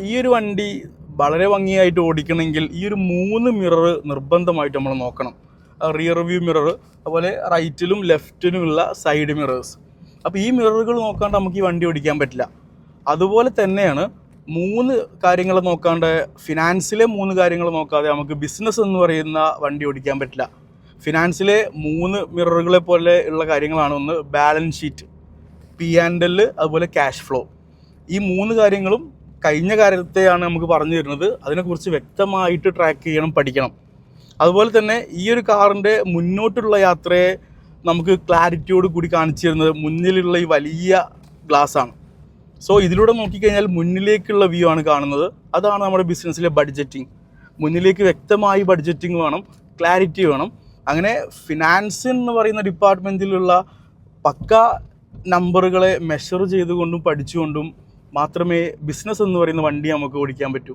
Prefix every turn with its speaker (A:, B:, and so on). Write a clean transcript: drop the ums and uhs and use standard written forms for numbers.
A: ഈ ഒരു വണ്ടി വളരെ ഭംഗിയായിട്ട് ഓടിക്കണമെങ്കിൽ ഈ ഒരു 3 മിറർ നിർബന്ധമായിട്ട് നമ്മൾ നോക്കണം. റിയർ വ്യൂ മിറർ, അതുപോലെ റൈറ്റിലും ലെഫ്റ്റിലുമുള്ള സൈഡ് മിറേഴ്സ്. അപ്പോൾ ഈ മിററുകൾ നോക്കാണ്ട് നമുക്ക് ഈ വണ്ടി ഓടിക്കാൻ പറ്റില്ല. അതുപോലെ തന്നെയാണ് 3 കാര്യങ്ങൾ നോക്കാണ്ട്, ഫിനാൻസിലെ 3 കാര്യങ്ങൾ നോക്കാതെ നമുക്ക് ബിസിനസ് എന്ന് പറയുന്ന വണ്ടി ഓടിക്കാൻ പറ്റില്ല. ഫിനാൻസിലെ 3 മിററുകളെ പോലെ ഉള്ള കാര്യങ്ങളാണ്. ഒന്ന് ബാലൻസ് ഷീറ്റ്, P&L, അതുപോലെ ക്യാഷ് ഫ്ലോ. ഈ 3 കാര്യങ്ങളും കഴിഞ്ഞ കാര്യത്തെയാണ് നമുക്ക് പറഞ്ഞു തരുന്നത്. അതിനെക്കുറിച്ച് വ്യക്തമായിട്ട് ട്രാക്ക് ചെയ്യണം, പഠിക്കണം. അതുപോലെ തന്നെ ഈ ഒരു കാറിൻ്റെ മുന്നോട്ടുള്ള യാത്രയെ നമുക്ക് ക്ലാരിറ്റിയോട് കൂടി കാണിച്ചു തരുന്നത് മുന്നിലുള്ള ഈ വലിയ ഗ്ലാസ്സാണ്. സോ ഇതിലൂടെ നോക്കിക്കഴിഞ്ഞാൽ മുന്നിലേക്കുള്ള വ്യൂ ആണ് കാണുന്നത്. അതാണ് നമ്മുടെ ബിസിനസ്സിലെ ബഡ്ജറ്റിംഗ്. മുന്നിലേക്ക് വ്യക്തമായി ബഡ്ജറ്റിംഗ് വേണം, ക്ലാരിറ്റി വേണം. അങ്ങനെ ഫിനാൻസ് എന്ന് പറയുന്ന ഡിപ്പാർട്ട്മെൻറ്റിലുള്ള പക്ക നമ്പറുകളെ മെഷർ ചെയ്തുകൊണ്ടും പഠിച്ചുകൊണ്ടും മാത്രമേ ബിസിനസ് എന്ന് പറയുന്ന വണ്ടി നമുക്ക് ഓടിക്കാൻ പറ്റൂ.